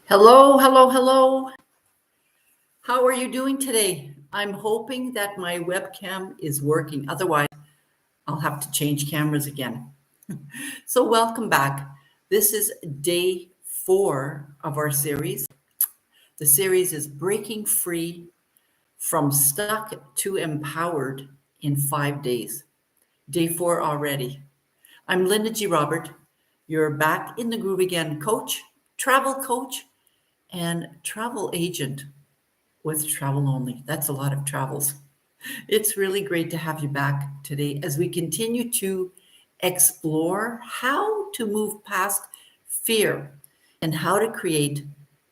Hello, hello, hello. How are you doing today? I'm hoping that my webcam is working. Otherwise, I'll have to change cameras again. So, welcome back. This is day 4 of our series. The series is Breaking Free from Stuck to Empowered in 5 days. Day 4 already. I'm Linda G. Robert, your back in the groove again coach, and travel agent with travel only. That's a lot of travels. It's really great to have you back today as we continue to explore how to move past fear and how to create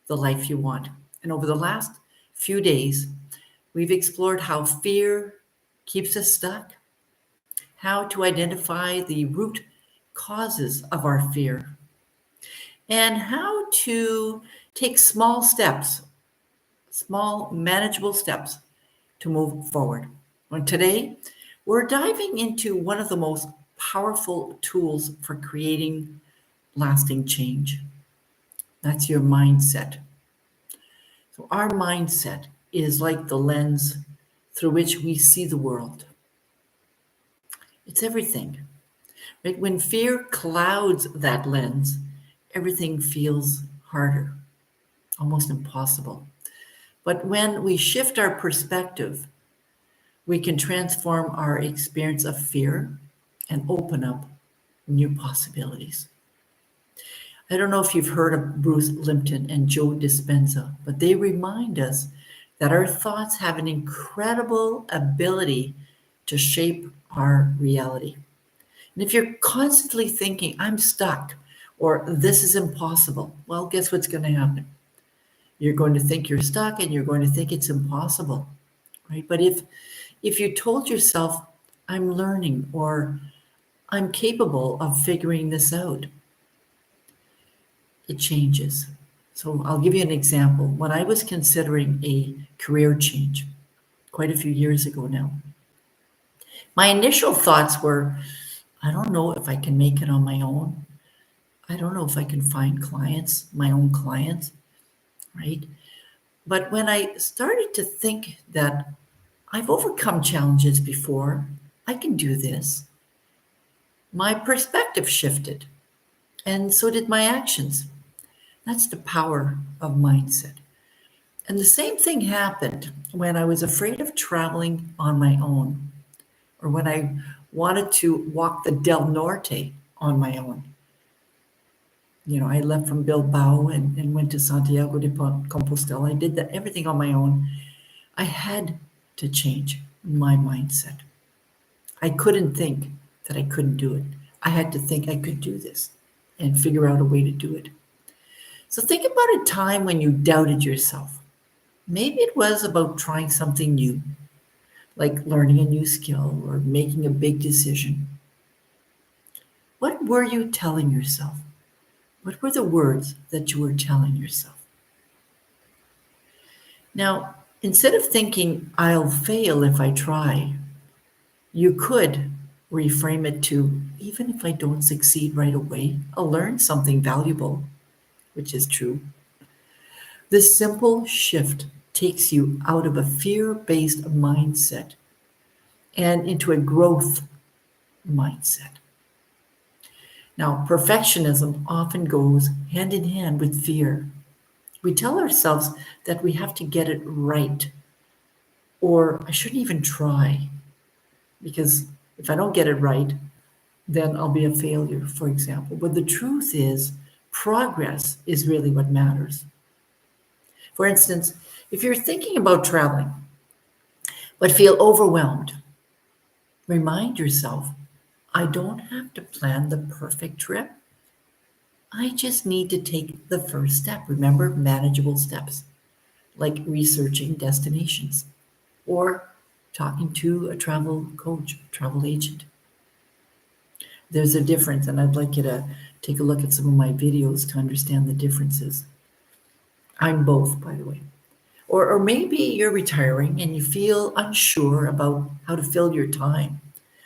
the life you want. And over the last few days, we've explored how fear keeps us stuck, how to identify the root causes of our fear, and how to take small, manageable steps to move forward. And today, we're diving into one of the most powerful tools for creating lasting change. That's your mindset. So, our mindset is like the lens through which we see the world. It's everything, right? When fear clouds that lens, everything feels harder, almost impossible. But when we shift our perspective, we can transform our experience of fear and open up new possibilities. I don't know if you've heard of Bruce Lipton and Joe Dispenza, but they remind us that our thoughts have an incredible ability to shape our reality. And if you're constantly thinking, I'm stuck, or this is impossible, well, guess what's going to happen? You're going to think you're stuck and you're going to think it's impossible, right? But if you told yourself, I'm learning or I'm capable of figuring this out, it changes. So I'll give you an example. When I was considering a career change quite a few years ago now, my initial thoughts were, I don't know if I can make it on my own. I don't know if I can find clients, my own clients, right? But when I started to think that I've overcome challenges before, I can do this, my perspective shifted, and so did my actions. That's the power of mindset. And the same thing happened when I was afraid of traveling on my own, or when I wanted to walk the Del Norte on my own. I left from Bilbao and went to Santiago de Compostela. I did that everything on my own. I had to change my mindset. I couldn't think that I couldn't do it. I had to think I could do this and figure out a way to do it. So think about a time when you doubted yourself. Maybe it was about trying something new, like learning a new skill or making a big decision. What were you telling yourself? What were the words that you were telling yourself? Now, instead of thinking, I'll fail if I try, you could reframe it to, even if I don't succeed right away, I'll learn something valuable, which is true. This simple shift takes you out of a fear based mindset and into a growth mindset. Now, perfectionism often goes hand in hand with fear. We tell ourselves that we have to get it right, or I shouldn't even try, because if I don't get it right, then I'll be a failure, for example. But the truth is, progress is really what matters. For instance, if you're thinking about traveling but feel overwhelmed, remind yourself, I don't have to plan the perfect trip. I just need to take the first step. Remember, manageable steps, like researching destinations or talking to a travel coach, travel agent. There's a difference, and I'd like you to take a look at some of my videos to understand the differences. I'm both, by the way. Or maybe you're retiring and you feel unsure about how to fill your time.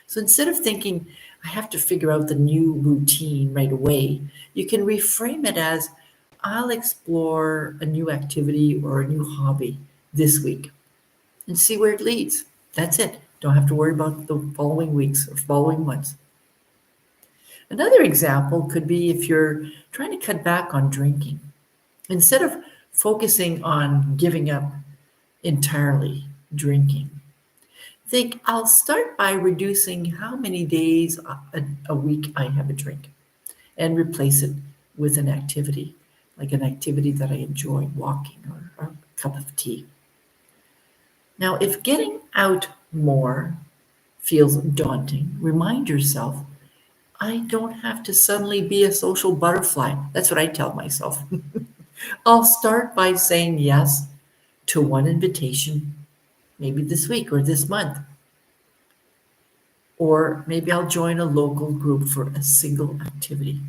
So instead of thinking, I have to figure out the new routine right away, you can reframe it as, I'll explore a new activity or a new hobby this week and see where it leads. That's it. Don't have to worry about the following weeks or following months. Another example could be if you're trying to cut back on drinking. Instead of focusing on giving up entirely drinking, think I'll start by reducing how many days a week I have a drink and replace it with an activity, like an activity that I enjoy, walking or a cup of tea. Now, if getting out more feels daunting, remind yourself I don't have to suddenly be a social butterfly. That's what I tell myself. I'll start by saying yes to one invitation, maybe this week or this month. Or maybe I'll join a local group for a single activity.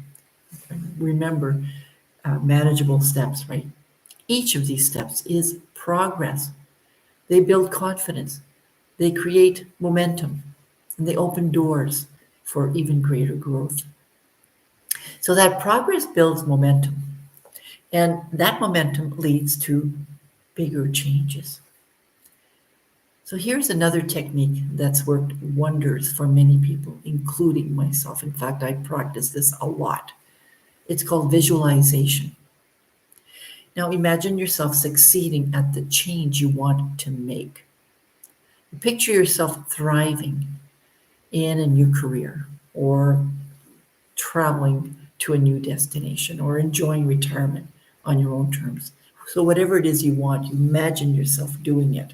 Remember, manageable steps, right? Each of these steps is progress. They build confidence, they create momentum, and they open doors for even greater growth. So that progress builds momentum, and that momentum leads to bigger changes. So here's another technique that's worked wonders for many people, including myself. In fact, I practice this a lot. It's called visualization. Now imagine yourself succeeding at the change you want to make. Picture yourself thriving in a new career or traveling to a new destination or enjoying retirement on your own terms. So, whatever it is you want, imagine yourself doing it.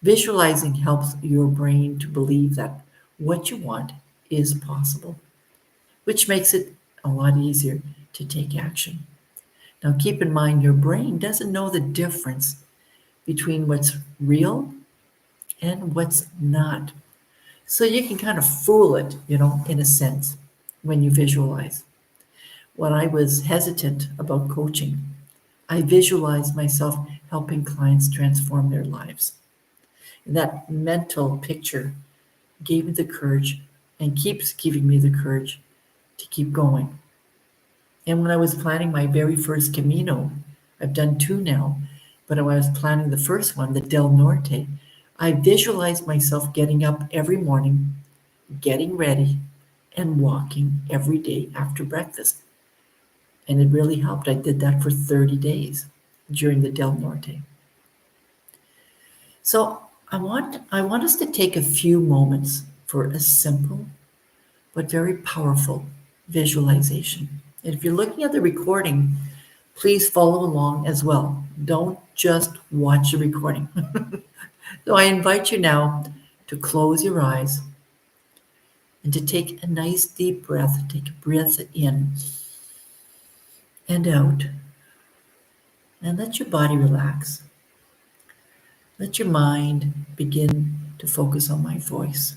Visualizing helps your brain to believe that what you want is possible, which makes it a lot easier to take action. Now, keep in mind your brain doesn't know the difference between what's real and what's not. So you can kind of fool it, in a sense, when you visualize. When I was hesitant about coaching, I visualized myself helping clients transform their lives. And that mental picture gave me the courage and keeps giving me the courage to keep going. And when I was planning my very first Camino, I've done two now, but when I was planning the first one, the Del Norte, I visualized myself getting up every morning, getting ready, and walking every day after breakfast. And it really helped. I did that for 30 days during the Del Norte. So I want us to take a few moments for a simple but very powerful visualization. And if you're looking at the recording, please follow along as well. Don't just watch the recording. So I invite you now to close your eyes and to take a nice deep breath. Take a breath in and out, and let your body relax. Let your mind begin to focus on my voice.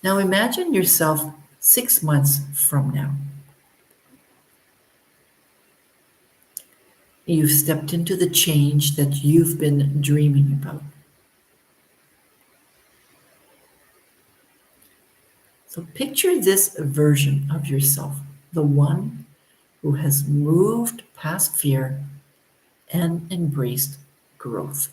Now imagine yourself 6 months from now. You've stepped into the change that you've been dreaming about. So picture this version of yourself, the one who has moved past fear and embraced growth.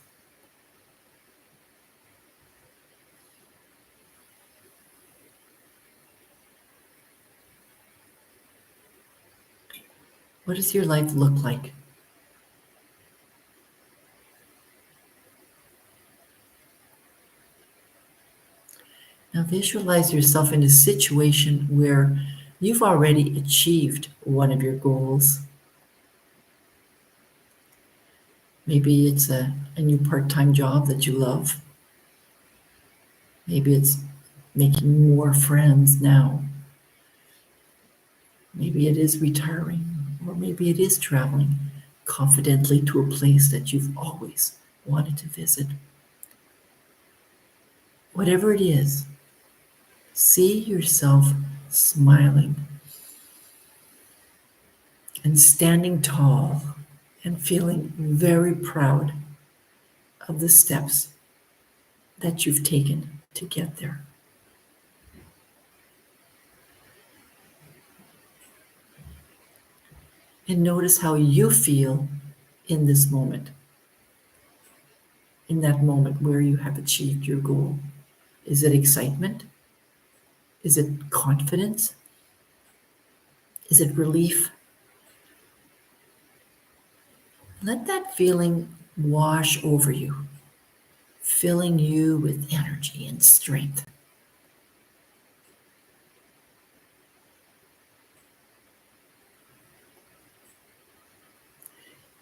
What does your life look like? Now visualize yourself in a situation where you've already achieved one of your goals. Maybe it's a new part-time job that you love. Maybe it's making more friends now. Maybe it is retiring, or maybe it is traveling confidently to a place that you've always wanted to visit. Whatever it is, see yourself smiling and standing tall and feeling very proud of the steps that you've taken to get there. and notice how you feel in this moment, in that moment where you have achieved your goal. Is it excitement? Is it confidence? Is it relief? Let that feeling wash over you, filling you with energy and strength.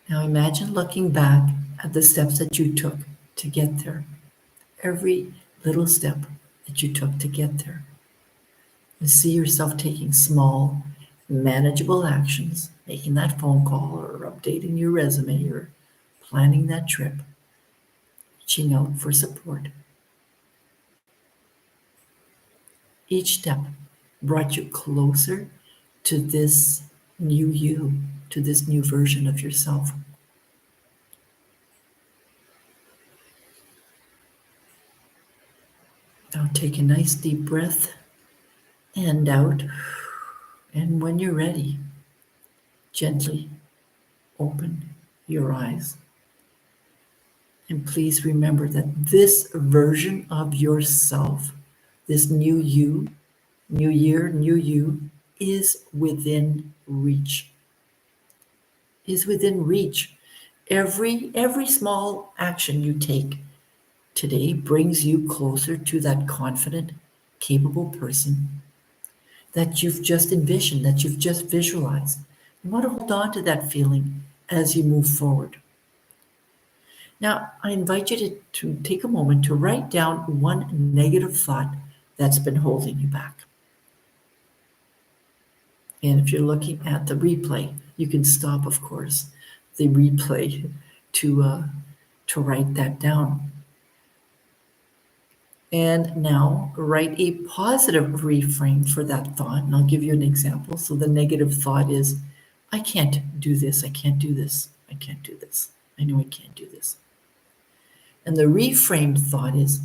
Now imagine looking back at the steps that you took to get there, every little step that you took to get there. And see yourself taking small, manageable actions, making that phone call or updating your resume or planning that trip, reaching out for support. Each step brought you closer to this new you, to this new version of yourself. Now take a nice deep breath and out. And when you're ready, gently open your eyes. And please remember that this version of yourself, this new you, new year, new you, is within reach. Is within reach. Every small action you take today brings you closer to that confident, capable person that you've just envisioned, that you've just visualized. You want to hold on to that feeling as you move forward. Now, I invite you to take a moment to write down one negative thought that's been holding you back. And if you're looking at the replay, you can stop, of course, the replay to write that down. And now write a positive reframe for that thought. And I'll give you an example. So the negative thought is, I can't do this. I can't do this. I can't do this. I know I can't do this. And the reframed thought is,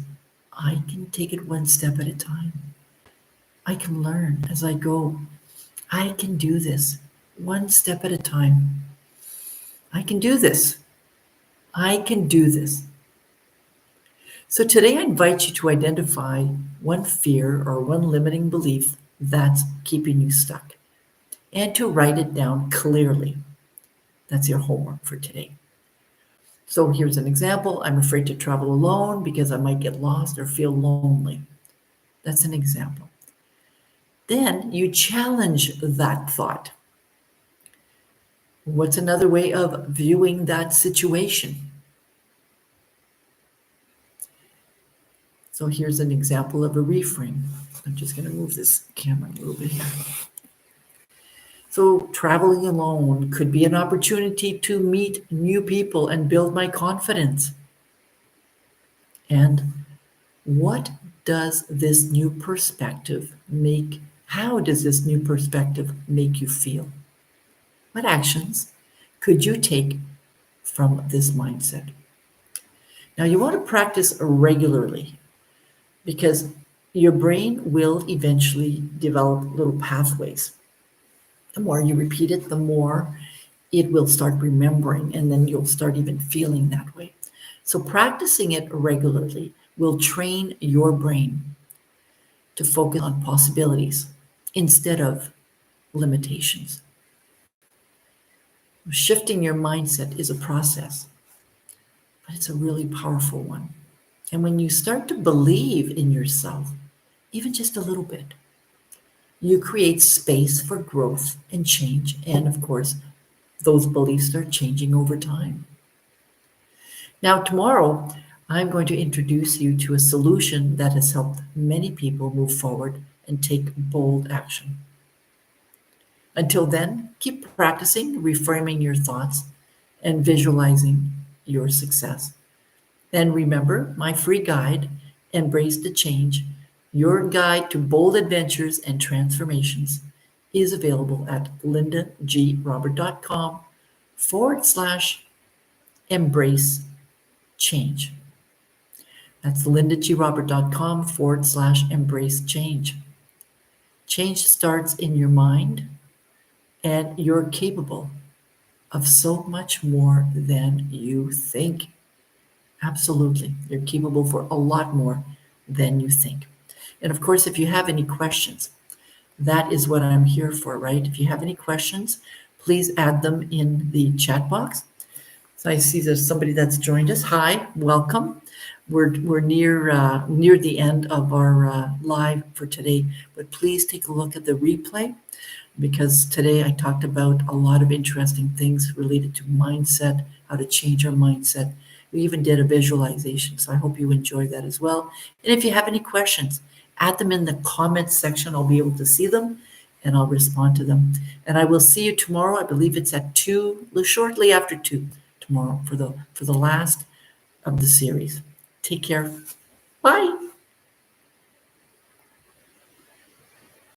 I can take it one step at a time. I can learn as I go. I can do this one step at a time. I can do this. I can do this. So today I invite you to identify one fear or one limiting belief that's keeping you stuck and to write it down clearly. That's your homework for today. So here's an example. I'm afraid to travel alone because I might get lost or feel lonely. That's an example. Then you challenge that thought. What's another way of viewing that situation? So here's an example of a reframe. I'm just going to move this camera a little bit here. So traveling alone could be an opportunity to meet new people and build my confidence. And what does this new perspective make? How does this new perspective make you feel? What actions could you take from this mindset? Now you want to practice regularly because your brain will eventually develop little pathways. The more you repeat it, the more it will start remembering, and then you'll start even feeling that way. So practicing it regularly will train your brain to focus on possibilities instead of limitations. Shifting your mindset is a process, but it's a really powerful one. And when you start to believe in yourself, even just a little bit, you create space for growth and change. And of course, those beliefs start changing over time. Now, tomorrow, I'm going to introduce you to a solution that has helped many people move forward and take bold action. Until then, keep practicing reframing your thoughts and visualizing your success. And remember, my free guide, Embrace the Change, your guide to bold adventures and transformations, is available at lindagrobert.com/embrace change. That's lindagrobert.com/embrace change. Change starts in your mind, and you're capable of so much more than you think. Absolutely. You're capable for a lot more than you think. And of course, if you have any questions, that is what I'm here for, right? If you have any questions, please add them in the chat box. So I see there's somebody that's joined us. Hi, welcome. We're near the end of our live for today, but please take a look at the replay because today I talked about a lot of interesting things related to mindset, how to change our mindset. We even did a visualization, so I hope you enjoyed that as well. And if you have any questions, add them in the comments section. I'll be able to see them and I'll respond to them. And I will see you tomorrow. I believe it's at 2, shortly after 2 tomorrow for the last of the series. Take care. Bye.